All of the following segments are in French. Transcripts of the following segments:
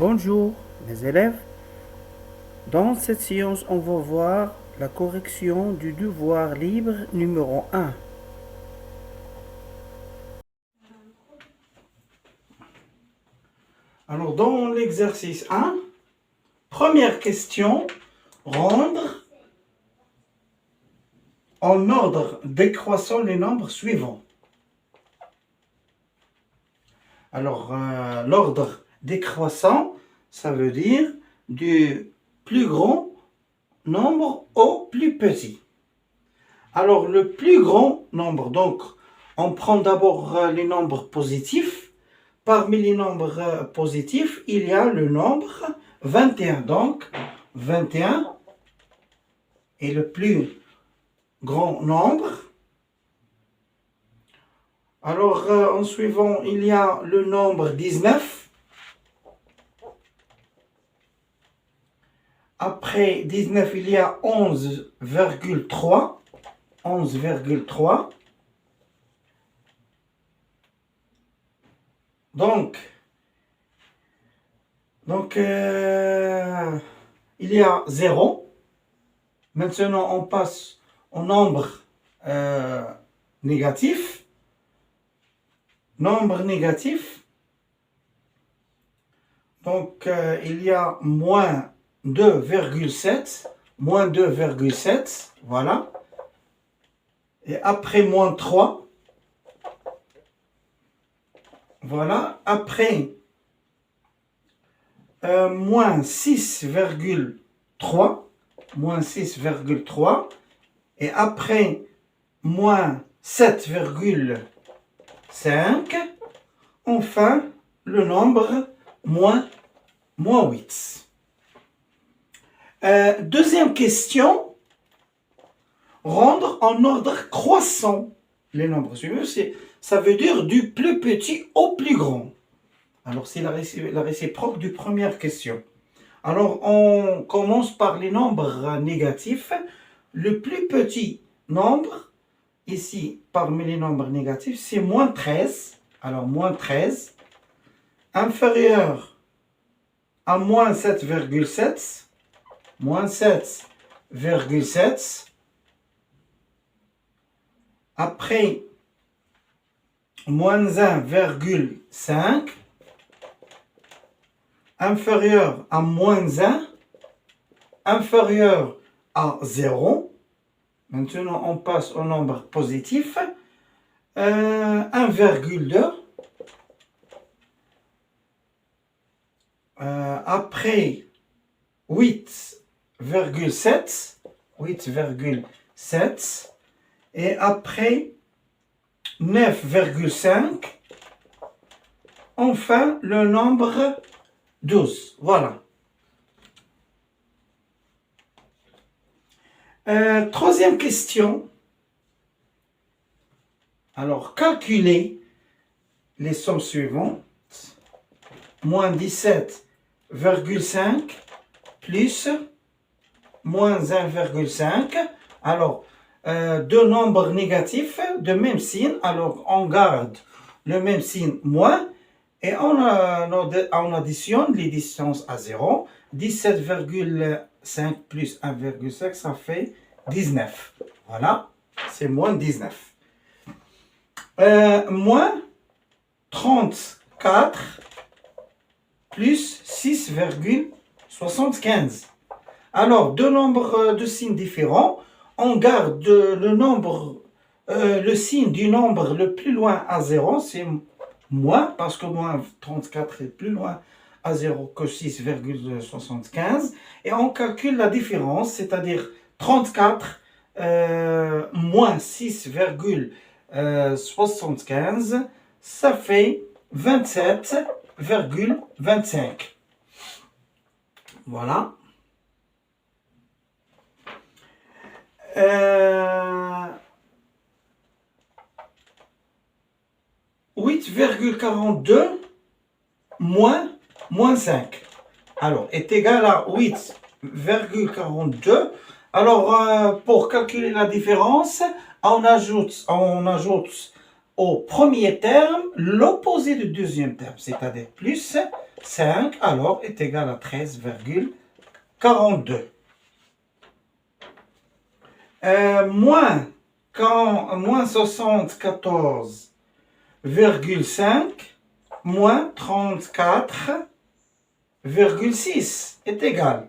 Bonjour mes élèves, dans cette séance on va voir la correction du devoir libre numéro 1. Alors dans l'exercice 1, première question, rendre en ordre décroissant les nombres suivants. Alors l'ordre décroissant, ça veut dire du plus grand nombre au plus petit. Alors le plus grand nombre, donc on prend d'abord les nombres positifs. Parmi les nombres positifs, il y a le nombre 21. Donc 21 est le plus grand nombre. Alors en suivant, il y a le nombre 19. Après 19, il y a 11,3. 11,3. Donc il y a 0. Maintenant, on passe au nombre négatif. Nombre négatif. Donc, il y a moins 2,7. Moins 2,7. Voilà. Et après, moins 3. Voilà. Après, moins 6,3. Moins 6,3. Et après, moins 7,5. Enfin, le nombre moins 8. Deuxième question. Rendre en ordre croissant les nombres suivants. Ça veut dire du plus petit au plus grand. Alors, c'est la réciproque du première question. Alors, on commence par les nombres négatifs. Le plus petit nombre, ici, parmi les nombres négatifs, c'est moins 13. Alors, moins 13, inférieur à moins 7,7. Moins 7,7. Après, moins 1,5. Inférieur à moins 1. Inférieur à 0. Maintenant, on passe au nombre positif. 1,2. Après 8,7. 8,7. Et après 9,5. Enfin, le nombre 12. Voilà. Troisième question. Alors, calculez les sommes suivantes. Moins 17,5 plus moins 1,5. Alors, deux nombres négatifs de même signe. Alors, on garde le même signe moins et on additionne les distances à 0. 17,5 plus 1,5, ça fait 19. Voilà, c'est moins 19. Moins 34 plus 6,75. Alors, deux nombres de signes différents. On garde le signe du nombre le plus loin à 0, c'est moins, parce que moins 34 est plus loin à 0 que 6,75. Et on calcule la différence, c'est-à-dire 34 moins 6,75, ça fait 27,25. Voilà. 8,42 moins 5. Alors, est égal à 8,42. Alors, pour calculer la différence, on ajoute au premier terme l'opposé du deuxième terme, c'est-à-dire plus 5, alors est égal à 13,42. Moins 74,5 moins 34,6 est égal.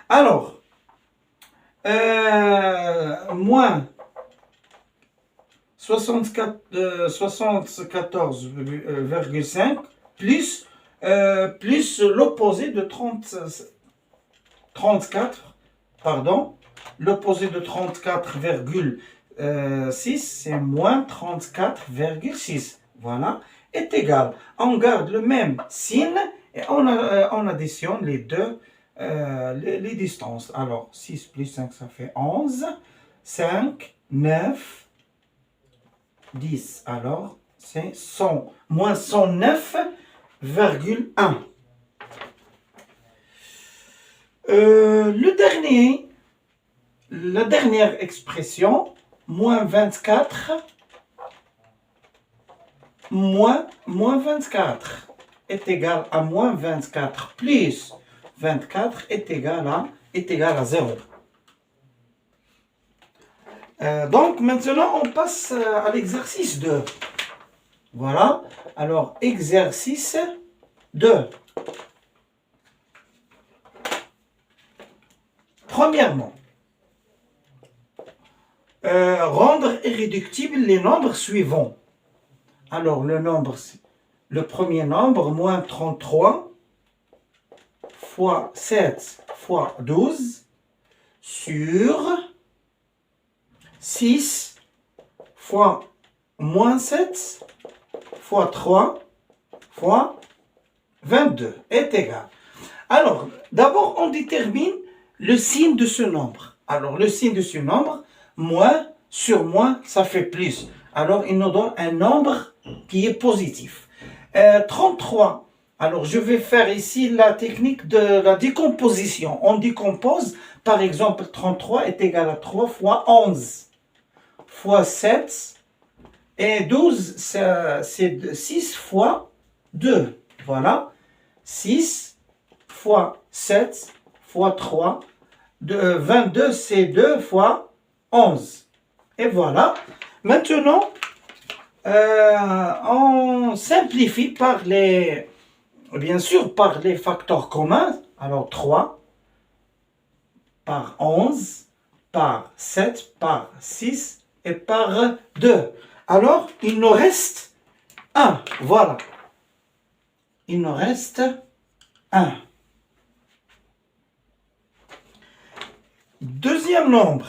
Alors, moins 74,5 plus, plus l'opposé de 34, pardon, l'opposé de 34,6, c'est moins 34,6. Voilà, est égal. On garde le même signe et on additionne les deux, les distances. Alors, 6 plus 5, ça fait 11. 5, 9, 10. Alors, c'est 100. Moins 109,1. La dernière expression, moins 24, moins 24 est égal à moins 24 plus 24 est égal à 0. Donc maintenant on passe à l'exercice 2. Voilà, alors exercice 2. Premièrement, rendre irréductibles les nombres suivants. Alors le premier nombre, moins 33 fois 7 fois 12 sur 6 fois moins 7 fois 3 fois 22 est égal. Alors, d'abord, on détermine le signe de ce nombre. Alors, le signe de ce nombre, moins sur moins, ça fait plus. Alors, il nous donne un nombre qui est positif. 33. Alors, je vais faire ici la technique de la décomposition. On décompose, par exemple, 33 est égal à 3 fois 11 fois 7 et 12, c'est 6 fois 2. Voilà. 6 fois 7 fois 3. 22, c'est 2 fois 11. Et voilà. Maintenant, on simplifie bien sûr, par les facteurs communs. Alors, 3 par 11, par 7, par 6 et par 2. Alors, il nous reste 1. Voilà. Il nous reste 1. Deuxième nombre,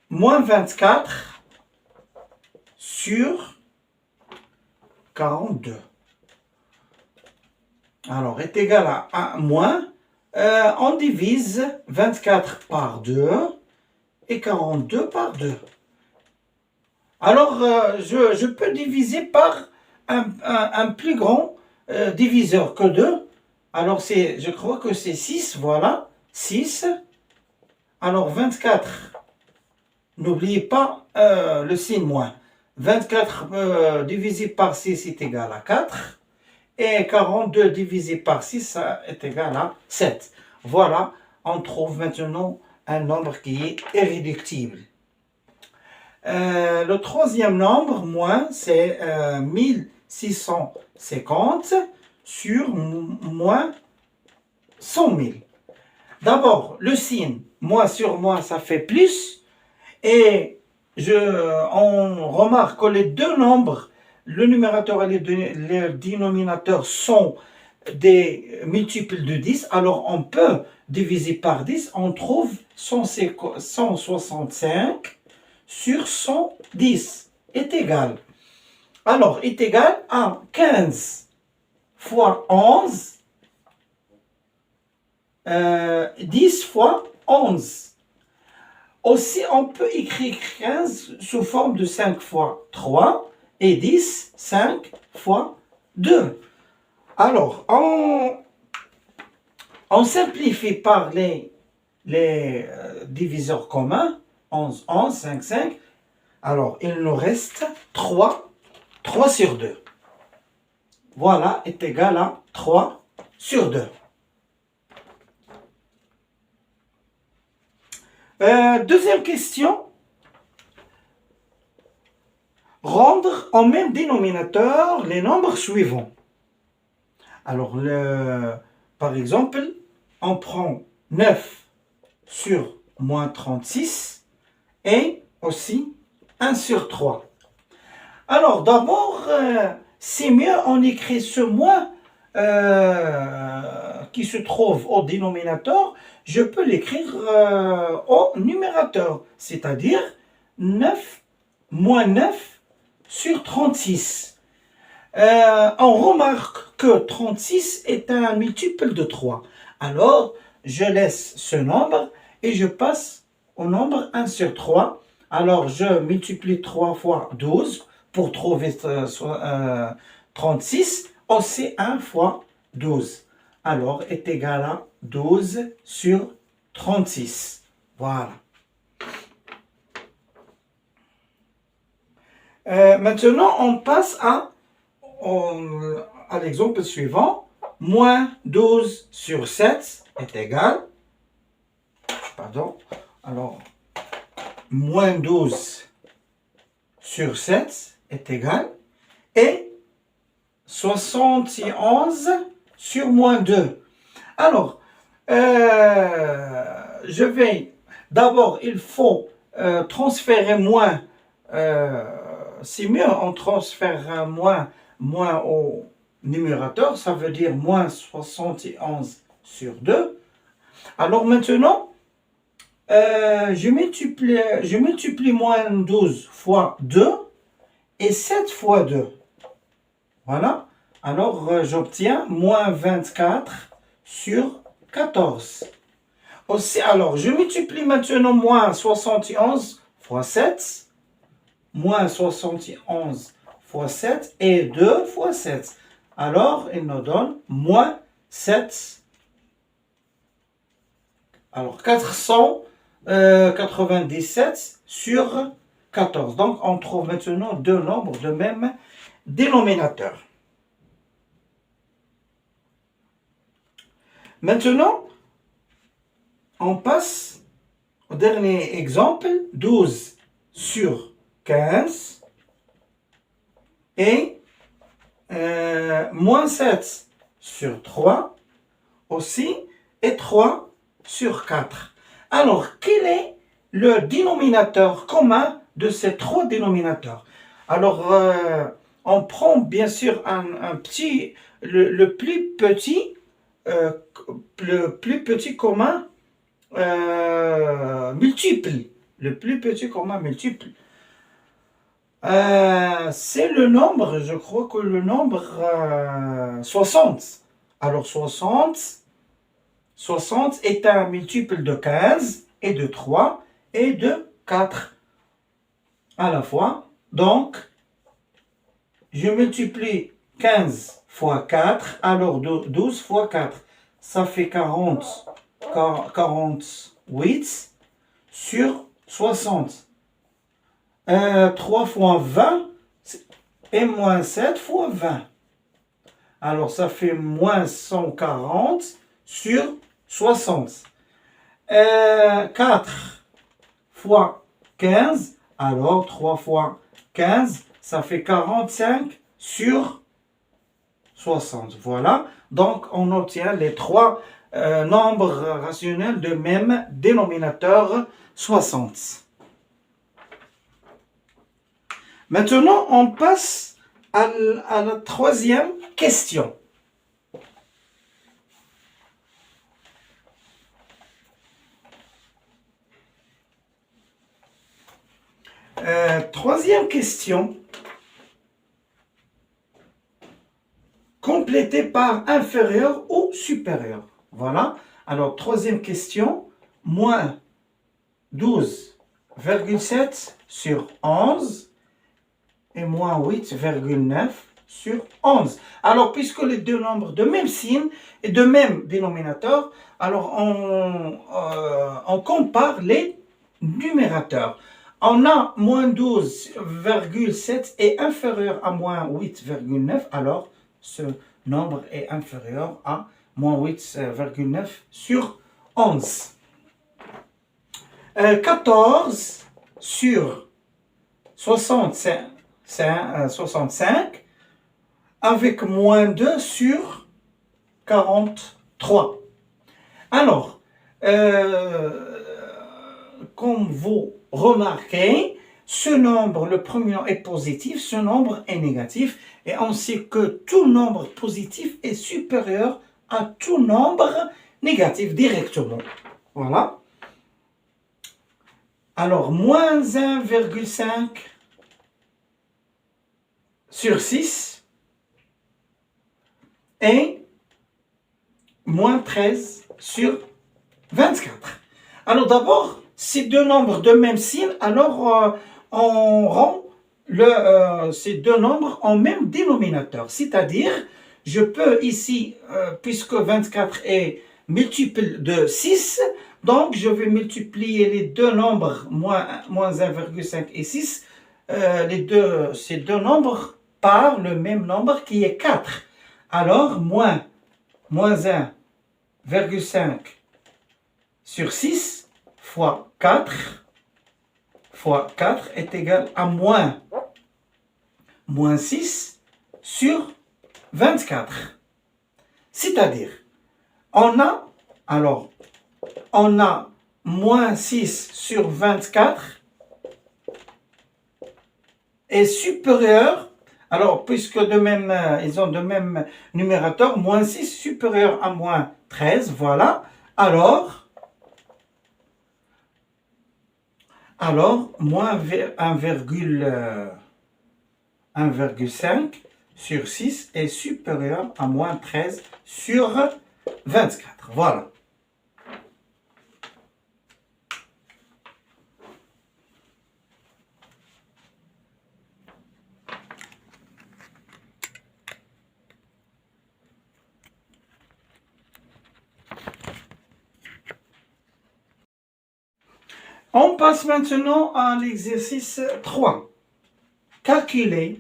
moins 24 sur 42. Alors, est égal à 1 moins. On divise 24 par 2 et 42 par 2. Alors, je peux diviser par un plus grand diviseur que 2. Alors, je crois que c'est 6, voilà, 6. Alors, 24, n'oubliez pas le signe moins. 24 divisé par 6 est égal à 4. Et 42 divisé par 6 est égal à 7. Voilà, on trouve maintenant un nombre qui est irréductible. Le troisième nombre, moins, c'est 1650 sur moins 100 000. D'abord, le signe, moins sur moins, ça fait plus. Et on remarque que les deux nombres, le numérateur et le dénominateur, sont des multiples de 10. Alors, on peut diviser par 10. On trouve 165 sur 110 est égal. Alors, est égal à 15 fois 11, 10 fois 11. Aussi, on peut écrire 15 sous forme de 5 fois 3 et 10, 5 fois 2. Alors, on simplifie par les diviseurs communs. 11, 11, 5, 5. Alors, il nous reste 3 sur 2. Voilà, est égal à 3 sur 2. Deuxième question. Rendre en même dénominateur les nombres suivants. Alors, par exemple, on prend 9 sur moins 36 et aussi 1 sur 3. Alors, d'abord, c'est mieux on écrit ce moins qui se trouve au dénominateur, je peux l'écrire au numérateur, c'est-à-dire 9 moins 9 sur 36. On remarque que 36 est un multiple de 3. Alors, je laisse ce nombre et je passe au nombre 1 sur 3. Alors, je multiplie 3 fois 12 pour trouver 36. Aussi 1 fois 12. Alors, est égal à 12 sur 36. Voilà. Maintenant, on passe à l'exemple suivant. Moins 12 sur 7 est égal. Pardon. Alors, moins 12 sur 7 est égal. Et 71 sur moins 2. Alors, je vais... D'abord, il faut transférer moins... c'est mieux, on transfère moins au numérateur, ça veut dire moins 71 sur 2. Alors maintenant, je multiplie moins 12 fois 2 et 7 fois 2. Voilà. Alors, j'obtiens moins 24 sur 14. Aussi, alors, je multiplie maintenant moins 71 fois 7. Moins 71 fois 7 et 2 fois 7. Alors, il nous donne moins 7. Alors, 497 sur 14. Donc, on trouve maintenant deux nombres de même dénominateur. Maintenant, on passe au dernier exemple, 12 sur 15 et moins 7 sur 3 aussi et 3 sur 4. Alors, quel est le dénominateur commun de ces trois dénominateurs? Alors, on prend bien sûr un petit, le plus petit commun multiple. Le plus petit commun multiple. C'est le nombre, je crois que le nombre 60. Alors 60 est un multiple de 15 et de 3 et de 4 à la fois. Donc, je multiplie 15 fois 4, alors 12 fois 4. Ça fait 48 sur 60. 3 fois 20 et moins 7 fois 20. Alors, ça fait moins 140 sur 60. 4 fois 15, alors 3 fois 15, ça fait 45 sur 60. Voilà, donc on obtient les trois nombres rationnels de même dénominateur 60. Maintenant, on passe à la troisième question. Troisième question. Complétée par inférieur ou supérieur. Voilà. Alors, troisième question. Moins 12,7 sur 11 et moins 8,9 sur 11. Alors, puisque les deux nombres de même signe et de même dénominateur, alors on compare les numérateurs. On a moins 12,7 est inférieur à moins 8,9, alors ce nombre est inférieur à moins 8,9 sur 11. 14 sur 65 avec moins 2 sur 43. Alors, comme vous remarquez, ce nombre, le premier nombre est positif, ce nombre est négatif, et on sait que tout nombre positif est supérieur à tout nombre négatif directement. Voilà. Alors, moins 1,5 sur 6 et moins 13 sur 24. Alors d'abord, ces deux nombres de même signe, alors on rend ces deux nombres en même dénominateur. C'est-à-dire, je peux ici, puisque 24 est multiple de 6, donc je vais multiplier les deux nombres, moins 1,5 et 6, ces deux nombres par le même nombre qui est 4. Alors, moins 1,5 sur 6 fois 4 est égal à moins 6 sur 24. C'est-à-dire, on a moins 6 sur 24 est supérieur, alors puisque ils ont de même numérateur, moins 6 supérieur à moins 13, voilà, alors moins 1,5 sur 6 est supérieur à moins 13 sur 24. Voilà. On passe maintenant à l'exercice 3.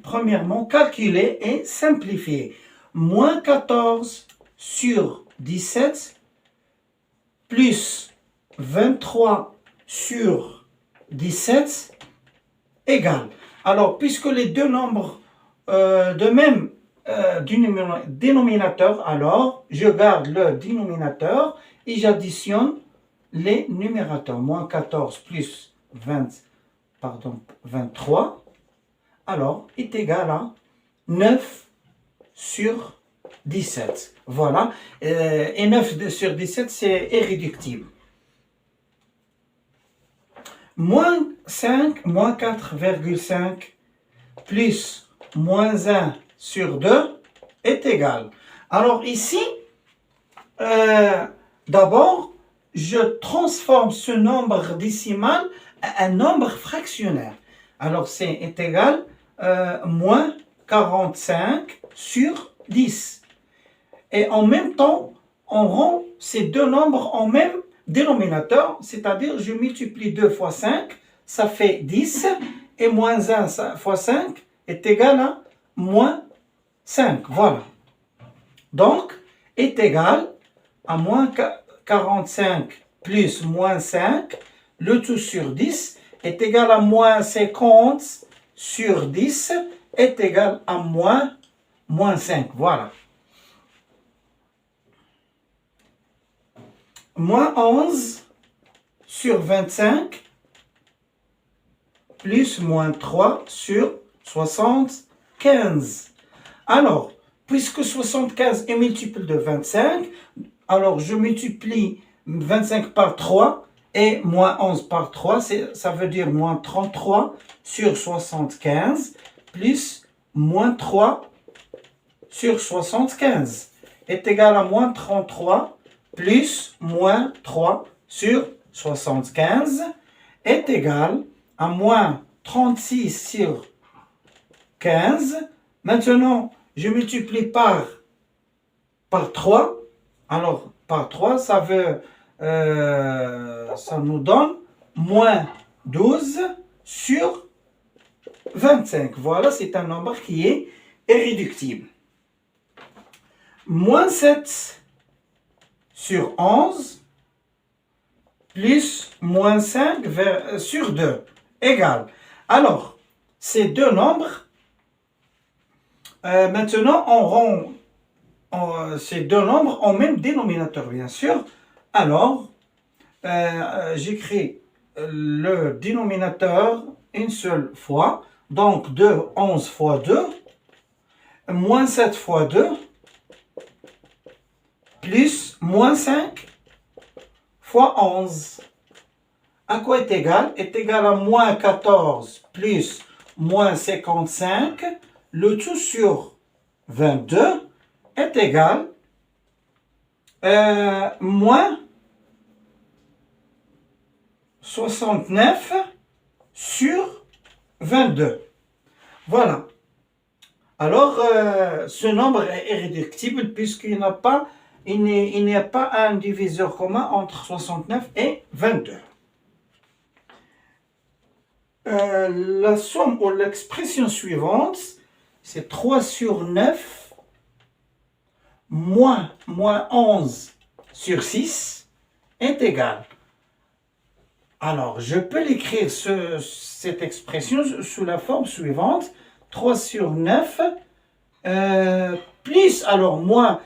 Premièrement, calculer et simplifier. Moins 14 sur 17 plus 23 sur 17 égale. Alors, puisque les deux nombres de même dénominateur, alors je garde le dénominateur et j'additionne les numérateurs. Moins 14 plus 23, alors est égal à 9 sur 17. Voilà. Et 9 sur 17, c'est irréductible. Moins 4,5 plus moins 1 sur 2 est égal. Alors ici, d'abord, je transforme ce nombre décimal à un nombre fractionnaire. Alors c'est égal moins 45 sur 10. Et en même temps, on rend ces deux nombres en même dénominateur, c'est-à-dire je multiplie 2 fois 5, ça fait 10, et moins 1 fois 5 est égal à moins 5. Voilà. Donc, est égal à moins 45 plus moins 5, le tout sur 10, est égal à moins 50 sur 10, est égal à moins 5. Voilà. Moins 11 sur 25 plus moins 3 sur 75. Alors, puisque 75 est multiple de 25, alors je multiplie 25 par 3 et moins 11 par 3, ça veut dire moins 33 sur 75 plus moins 3 sur 75 est égal à moins 33 plus moins 3 sur 75 est égal à moins 36 sur 15. Maintenant, je multiplie par 3. Alors, par 3, ça nous donne moins 12 sur 25. Voilà, c'est un nombre qui est irréductible. Moins 7 sur 11 plus moins 5 sur 2 égale. Alors, ces deux nombres, maintenant on rend ces deux nombres en même dénominateur, bien sûr. Alors, j'écris le dénominateur une seule fois. Donc, 2, 11 fois 2, moins 7 fois 2, plus moins 5 fois 11. À quoi est égal? Est égal à moins 14 plus moins 55. Le tout sur 22 est égal moins 69 sur 22. Voilà. Alors, ce nombre est irréductible puisqu'il n'y a pas, il n'y a pas un diviseur commun entre 69 et 22. La somme ou l'expression suivante, c'est 3 sur 9 moins 11 sur 6 est égal. Alors, je peux l'écrire cette expression sous la forme suivante. 3 sur 9 plus, alors moins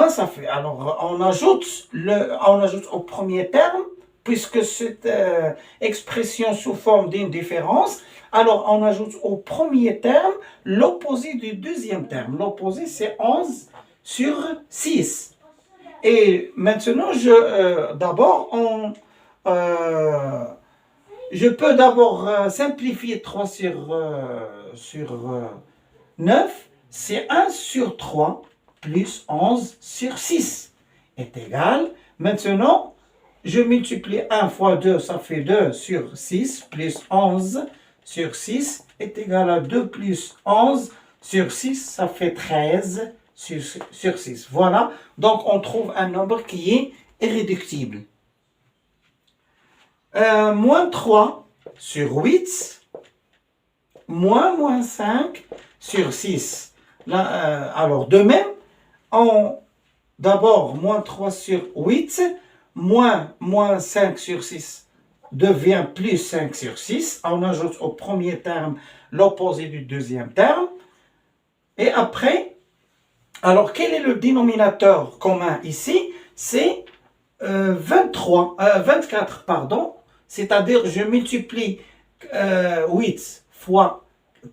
ça fait, alors on ajoute au premier terme, puisque cette expression sous forme d'une différence, alors on ajoute au premier terme l'opposé du deuxième terme. L'opposé c'est 11 sur 6. Et maintenant, je peux d'abord simplifier 3 sur 9, c'est 1 sur 3 plus 11 sur 6 est égal. Maintenant, je multiplie 1 fois 2, ça fait 2 sur 6 plus 11 sur 6 est égal à 2 plus 11 sur 6, ça fait 13 sur 6. Voilà, donc on trouve un nombre qui est irréductible. Moins 3 sur 8, moins 5 sur 6. Là, alors, de même, d'abord, moins 3 sur 8, moins 5 sur 6 devient plus 5 sur 6. On ajoute au premier terme l'opposé du deuxième terme. Et après, alors, quel est le dénominateur commun ici? C'est 24, pardon. C'est-à-dire, je multiplie 8 fois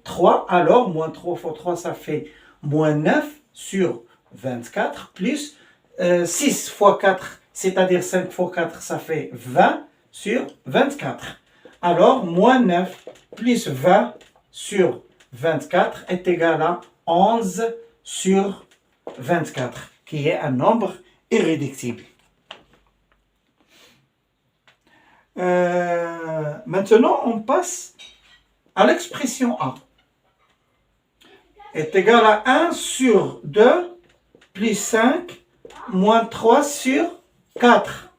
3, alors moins 3 fois 3, ça fait moins 9 sur 24, plus 6 fois 4, c'est-à-dire 5 fois 4, ça fait 20 sur 24. Alors, moins 9 plus 20 sur 24 est égal à 11 sur 24, qui est un nombre irréductible. Maintenant, on passe à l'expression A. Est égal à 1 sur 2 plus 5 moins 3 sur 4.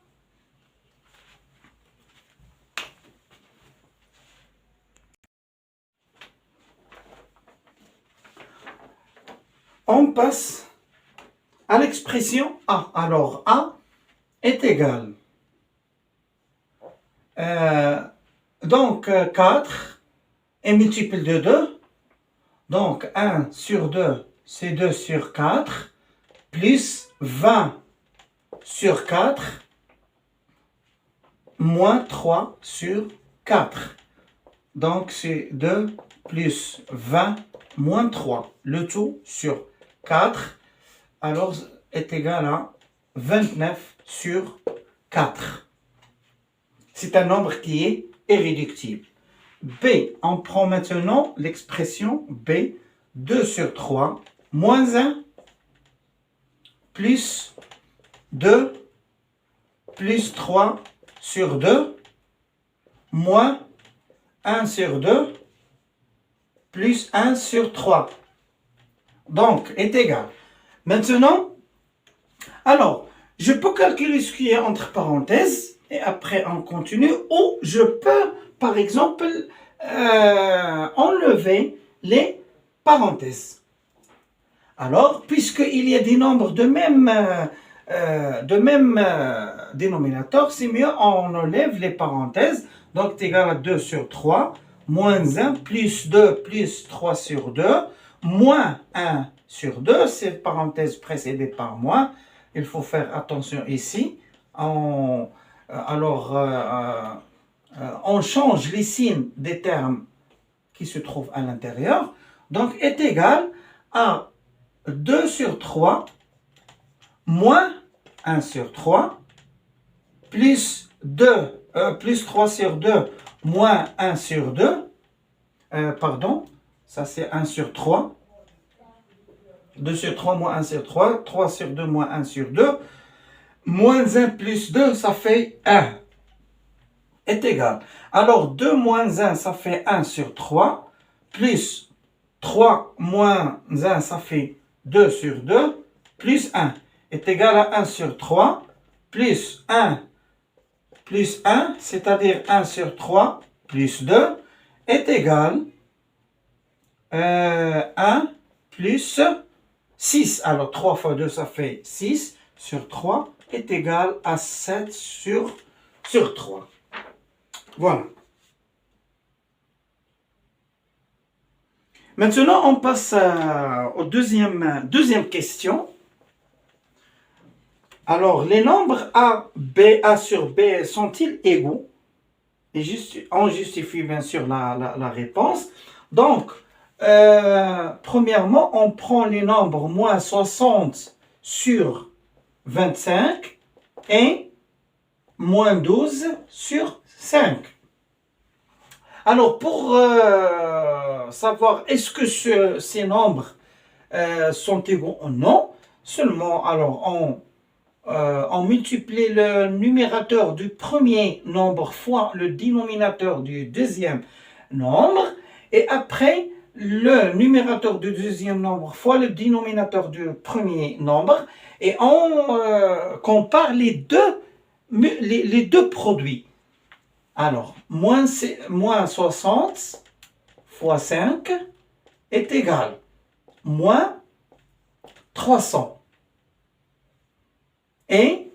On passe à l'expression A. Alors, A est égal. Donc, 4 est multiple de 2. Donc, 1 sur 2, c'est 2 sur 4, plus 20 sur 4, moins 3 sur 4. Donc, c'est 2 plus 20 moins 3. Le tout sur 4, alors, est égal à 29 sur 4. C'est un nombre qui est irréductible. B, on prend maintenant l'expression B, 2 sur 3, moins 1, plus 2, plus 3 sur 2, moins 1 sur 2, plus 1 sur 3. Donc, est égal. Maintenant, alors, je peux calculer ce qui est entre parenthèses, et après on continue, ou je peux, par exemple, enlever les parenthèses. Alors, puisqu'il y a des nombres de même de même dénominateur, c'est mieux, on enlève les parenthèses. Donc, c'est égal à 2 sur 3, moins 1, plus 2, plus 3 sur 2, moins 1 sur 2, c'est parenthèse précédée par moins. Il faut faire attention ici. On change les signes des termes qui se trouvent à l'intérieur. Donc, est égal à 2 sur 3 moins 1 sur 3 plus 3 sur 2 moins 1 sur 2. Ça c'est 1 sur 3. 2 sur 3 moins 1 sur 3. 3 sur 2 moins 1 sur 2. Moins 1 plus 2, ça fait 1. Est égal. Alors 2 moins 1, ça fait 1 sur 3. Plus 3 moins 1, ça fait 2 sur 2. Plus 1 est égal à 1 sur 3. Plus 1, c'est-à-dire 1 sur 3 plus 2, est égal à 1 plus 6. Alors 3 fois 2, ça fait 6 sur 3 est égal à 7 sur 3. Voilà. Maintenant, on passe aux deuxième question. Alors, les nombres A sur B sont-ils égaux? Et on justifie bien sûr la réponse. Donc, premièrement, on prend les nombres moins 60 sur 25 et moins 12 sur 5. Alors, pour savoir est-ce que ces nombres sont égaux ou non, seulement, alors, on multiplie le numérateur du premier nombre fois le dénominateur du deuxième nombre, et après, le numérateur du deuxième nombre fois le dénominateur du premier nombre, et on compare les deux produits. Alors, moins 60 fois 5 est égal moins 300. Et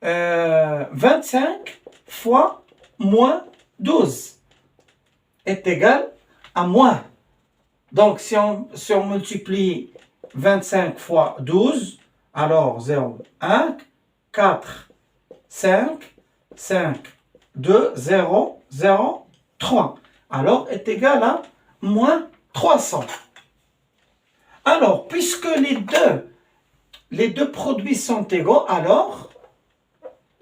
25 fois moins 12 est égal à moins. Donc, si on multiplie 25 fois 12, alors 0, 1, 4, 5, 5, 2, 0, 0, 3. Alors, est égal à moins 300. Alors, puisque les deux produits sont égaux, alors,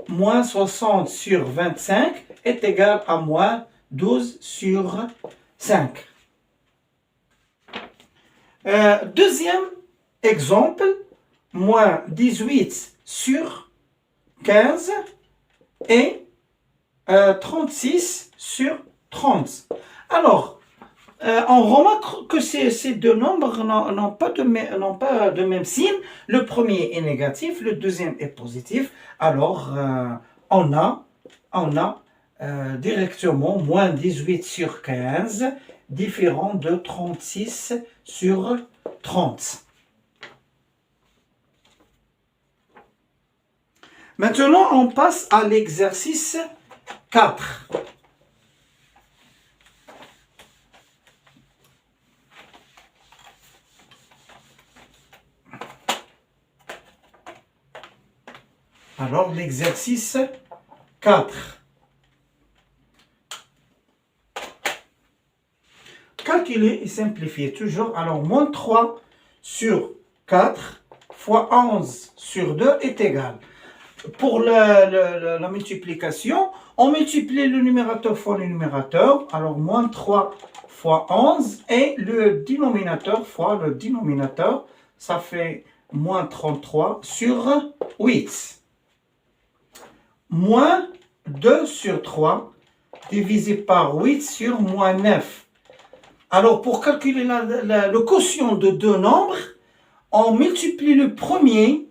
moins 60 sur 25 est égal à moins 12 sur 5. Deuxième exemple, moins 18 sur 15 et 36 sur 30. Alors, on remarque que ces deux nombres n'ont pas de même signe. Le premier est négatif, le deuxième est positif. Alors, on a directement moins 18 sur 15, différent de 36 sur 30. Maintenant, on passe à l'exercice 4. Alors, l'exercice 4. Calculer et simplifier toujours. Alors, moins 3 sur 4 fois 11 sur 2 est égal. Pour la multiplication, on multiplie le numérateur fois le numérateur. Alors, moins 3 fois 11 et le dénominateur fois le dénominateur. Ça fait moins 33 sur 8. Moins 2 sur 3 divisé par 8 sur moins 9. Alors, pour calculer le quotient de deux nombres, on multiplie le premier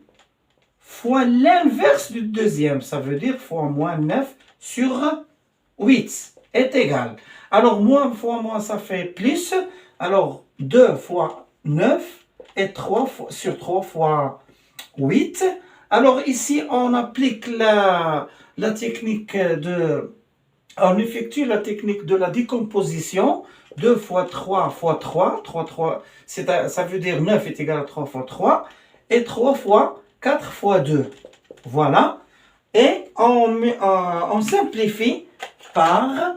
fois l'inverse du deuxième. Ça veut dire fois moins 9 sur 8 est égal. Alors, moins fois moins, ça fait plus. Alors, 2 fois 9 et 3 sur 3 fois 8. Alors ici, on applique la technique on effectue la technique de la décomposition. 2 fois 3 fois 3. 3 ça veut dire 9 est égal à 3 fois 3. Et 3 fois 4 fois 2. Voilà. Et on simplifie par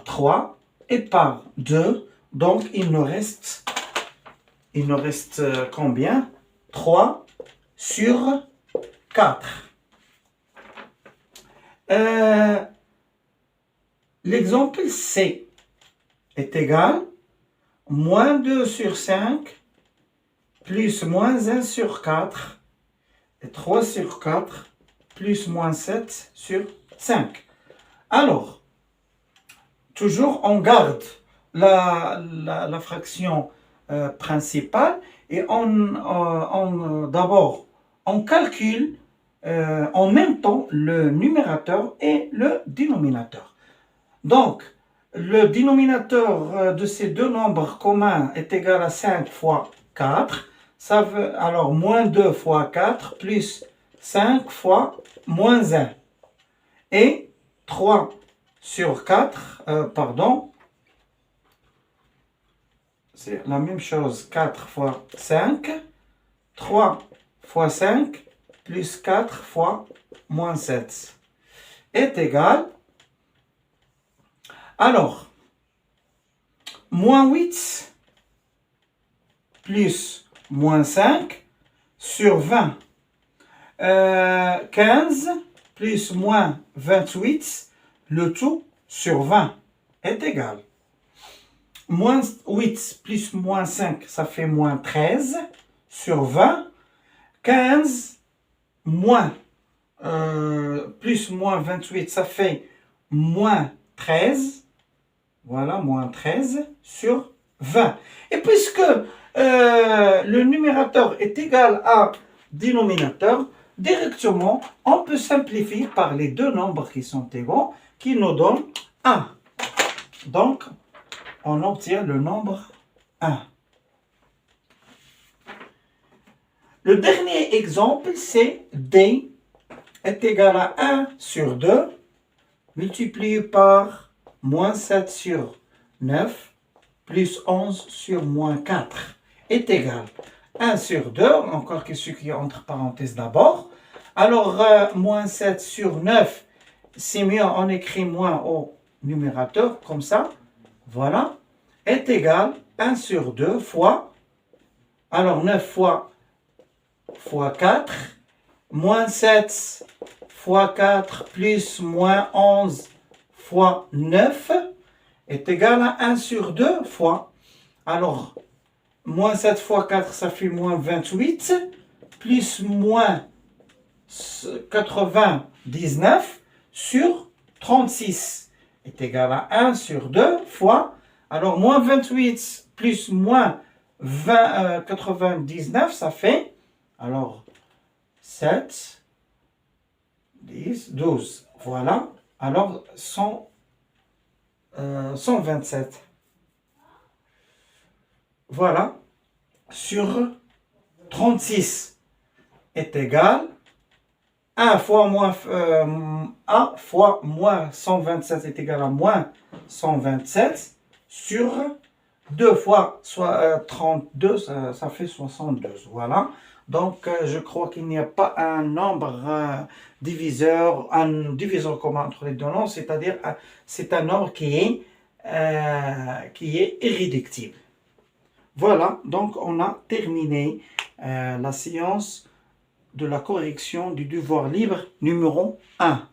3 et par 2. Donc, il nous reste combien? 3 sur 4. L'exemple C est égal moins 2 sur 5 plus moins 1 sur 4 et 3 sur 4 plus moins 7 sur 5. Alors, toujours on garde la fraction principale et d'abord on calcule en même temps le numérateur et le dénominateur. Donc, le dénominateur de ces deux nombres communs est égal à 5 fois 4. Ça veut alors moins 2 fois 4 plus 5 fois moins 1. Et 3 sur 4, c'est la même chose, 4 fois 5, 3 fois 5 plus 4 fois moins 7 est égal. Alors, moins 8 plus moins 5 sur 20. 15 plus moins 28, le tout sur 20 est égal. Moins 8 plus moins 5, ça fait moins 13 sur 20. 15 plus moins 28, ça fait moins 13. Voilà, moins 13 sur 20. Et puisque le numérateur est égal à dénominateur, directement, on peut simplifier par les deux nombres qui sont égaux, qui nous donnent 1. Donc, on obtient le nombre 1. Le dernier exemple, c'est D est égal à 1 sur 2 multiplié par moins 7 sur 9 plus 11 sur moins 4 est égal à 1 sur 2, encore que ce qui est entre parenthèses d'abord. Alors, moins 7 sur 9, c'est mieux, on écrit moins au numérateur, comme ça, voilà, est égal à 1 sur 2 fois, alors 9 fois 4, moins 7 fois 4 plus moins 11 fois 9 est égal à 1 sur 2 fois, alors, moins 7 fois 4, ça fait moins 28, plus moins 99 sur 36 est égal à 1 sur 2 fois, alors moins 28 plus moins 99, ça fait, alors 7, 10, 12, voilà, alors 127. Voilà, sur 36 est égal 1 fois moins 127 est égal à moins 127 sur 2 fois 32, ça fait 72. Voilà. Donc, je crois qu'il n'y a pas un nombre diviseur, un diviseur commun entre les deux nombres, c'est-à-dire c'est un nombre qui est irréductible. Voilà, donc on a terminé la séance de la correction du devoir libre numéro 1.